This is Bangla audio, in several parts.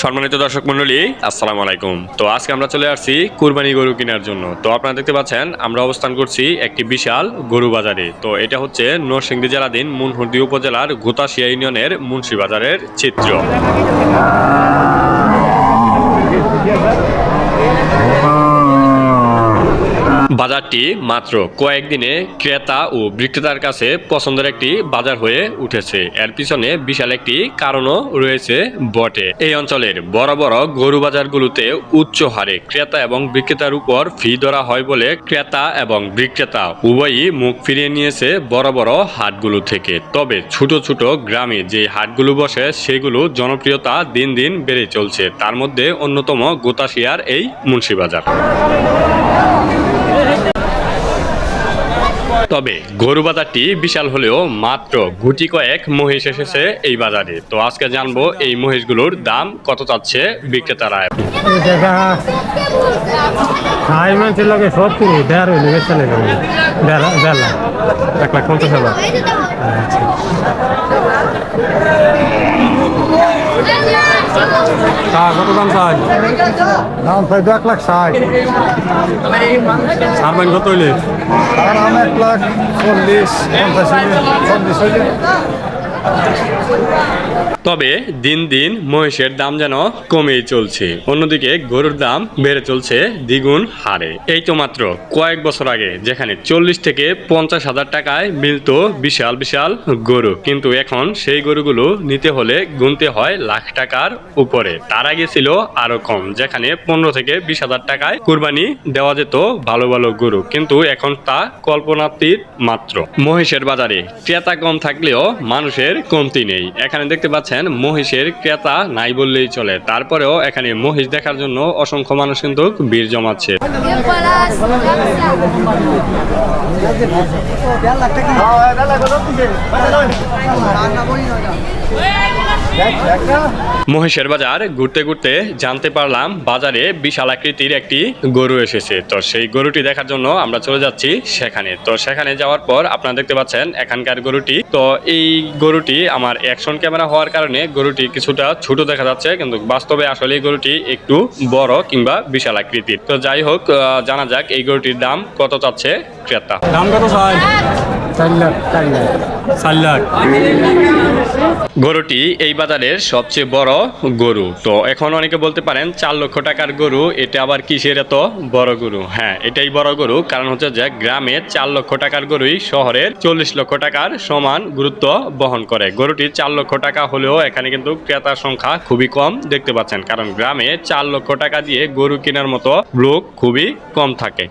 সম্মানিত দর্শক মণ্ডলী, আসসালামু আলাইকুম। তো আজকে আমরা চলে আসছি কুরবানি গরু কেনার জন্য। তো আপনারা দেখতে পাচ্ছেন আমরা অবস্থান করছি একটি বিশাল গরু বাজারে। তো এটা হচ্ছে নরসিংদী জেলাধীন মুনহরদী উপজেলার গোতাশিয়া ইউনিয়নের মুন্সি বাজারের চিত্র। বাজারটি মাত্র কয়েকদিনে ক্রেতা ও বিক্রেতার কাছে পছন্দের একটি বাজার হয়ে উঠেছে। এর পিছনে বিশাল একটি কারণও রয়েছে বটে। এই অঞ্চলের বড় বড় গরু বাজারগুলোতে উচ্চ হারে ক্রেতা এবং বিক্রেতার উপর ফি ধরা হয় বলে ক্রেতা এবং বিক্রেতা উভয়ই মুখ ফিরিয়ে নিয়েছে বড় বড় হাটগুলো থেকে। তবে ছোট ছোট গ্রামে যে হাটগুলো বসে সেগুলো জনপ্রিয়তা দিন দিন বেড়ে চলছে। তার মধ্যে অন্যতম গোতাশিয়ার এই মুন্সি বাজার। তবে গরু বাজারটি বিশাল হলেও মাত্র গুটি কয়েক মহিষ এসেছে এই বাজারে। তো আজকে জানবো এই মহিষগুলোর দাম কত চাচ্ছে বিক্রেতারা। কত দাম চাই? দাম চাই 1,60,000। সারবেন কত হইলে? 1,40,50 হইলে। তবে দিন দিন মহিষের দাম যেন কমেই চলছে, অন্যদিকে গরুর দাম বেড়ে চলছে দ্বিগুণ হারে। এই তো মাত্র কয়েক বছর আগে যেখানে 40 থেকে 50,000 টাকায় মিলত বিশাল বিশাল গরু, কিন্তু এখন সেই গরুগুলো নিতে হলে গুনতে হয় লাখ টাকার উপরে। তার আগে ছিল আরো কম, যেখানে 15 থেকে 20,000 টাকায় কুরবানি দেওয়া যেত ভালো ভালো গরু, কিন্তু এখন তা কল্পনাতীত মাত্র। মহিষের বাজারে ক্রেতা কম থাকলেও মানুষের কমতি নেই। এখানে দেখতে পাচ্ছেন মহিষের ক্রেতা নাই বললেই চলে। তারপরেও এখানে মহিষ দেখার জন্য অসংখ্য মানুষ কিন্তু ভিড় জমাচ্ছে। মহিষের বাজার ঘুরতে ঘুরতে জানতে পারলাম বাজারে বিশাল আকৃতির একটি গরু এসেছে। তো সেই গরুটি দেখার জন্য আমরা চলে যাচ্ছি সেখানে। তো সেখানে যাওয়ার পর আপনারা দেখতে পাচ্ছেন এখানকার গরুটি। তো এই গরুটি আমার অ্যাকশন ক্যামেরা হওয়ার কারণে গরুটি কিছুটা ছোট দেখা যাচ্ছে, কিন্তু বাস্তবে আসলে এই গরুটি একটু বড় কিংবা বিশাল আকৃতির। তো যাই হোক, জানা যাক এই গরুটির দাম কত চাচ্ছে ক্রেতা। দাম কত চাই? 4 লাখ। গরুটি এই বাজারের সবচেয়ে বড় গরু। তো এখন অনেকে বলতে পারেন 4 লক্ষ টাকার গরু, এটা আবার কিসের এত বড় গরু? হ্যাঁ, এটাই বড় গরু, কারণ হচ্ছে যে গ্রামে 4 লক্ষ টাকার গরুই শহরের 40 লক্ষ টাকার সমান গুরুত্ব বহন করে। গরুটি 4 লক্ষ টাকা হলেও এখানে কিন্তু ক্রেতার সংখ্যা খুবই কম দেখতে পাচ্ছেন, কারণ গ্রামে 4 লক্ষ টাকা দিয়ে গরু কেনার মতো লোক খুবই কম থাকে।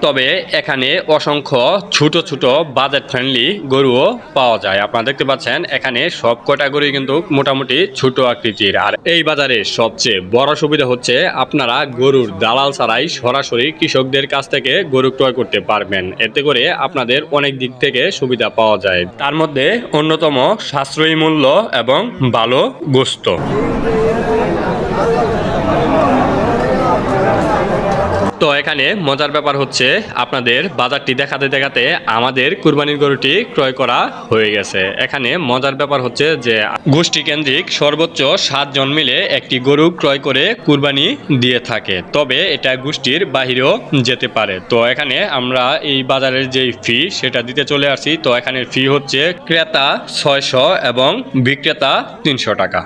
তবে এখানে অসংখ্য ছোট ছোট বাজেট ফ্রেন্ডলি গরুও পাওয়া যায়। আপনারা দেখতে পাচ্ছেন এখানে সব কটা গরুই কিন্তু মোটামুটি ছোট আকৃতির। আর এই বাজারে সবচেয়ে বড় সুবিধা হচ্ছে আপনারা গরুর দালাল ছাড়াই সরাসরি কৃষকদের কাছ থেকে গরু ক্রয় করতে পারবেন। এতে করে আপনাদের অনেক দিক থেকে সুবিধা পাওয়া যায়। তার মধ্যে অন্যতম সাশ্রয়ী মূল্য এবং ভালো গোশত। তো এখানে মজার ব্যাপার হচ্ছে আপনাদের বাজারটি দেখাতে দেখাতে আমাদের কুরবানির গরুটি ক্রয় করা হয়ে গেছে। এখানে মজার ব্যাপার হচ্ছে যে গোষ্ঠী কেন্দ্রিক সর্বোচ্চ 7 জন মিলে একটি গরু ক্রয় করে কুরবানি দিয়ে থাকে, তবে এটা গোষ্ঠীর বাহিরেও যেতে পারে। তো এখানে আমরা এই বাজারের যে ফি সেটা দিতে চলে আসি। তো এখানে ফি হচ্ছে ক্রেতা 600 এবং বিক্রেতা 300 টাকা।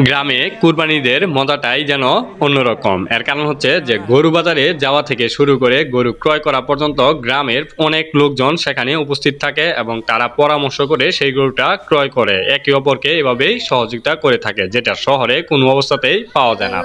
গ্রামে কুরবানিদের মজাটাই যেন অন্যরকম। এর কারণ হচ্ছে যে গরু বাজারে যাওয়া থেকে শুরু করে গরু ক্রয় করা পর্যন্ত গ্রামের অনেক লোকজন সেখানে উপস্থিত থাকে এবং তারা পরামর্শ করে সেই গরুটা ক্রয় করে, একে অপরকে এভাবেই সহযোগিতা করে থাকে, যেটা শহরে কোনো অবস্থাতেই পাওয়া যায় না।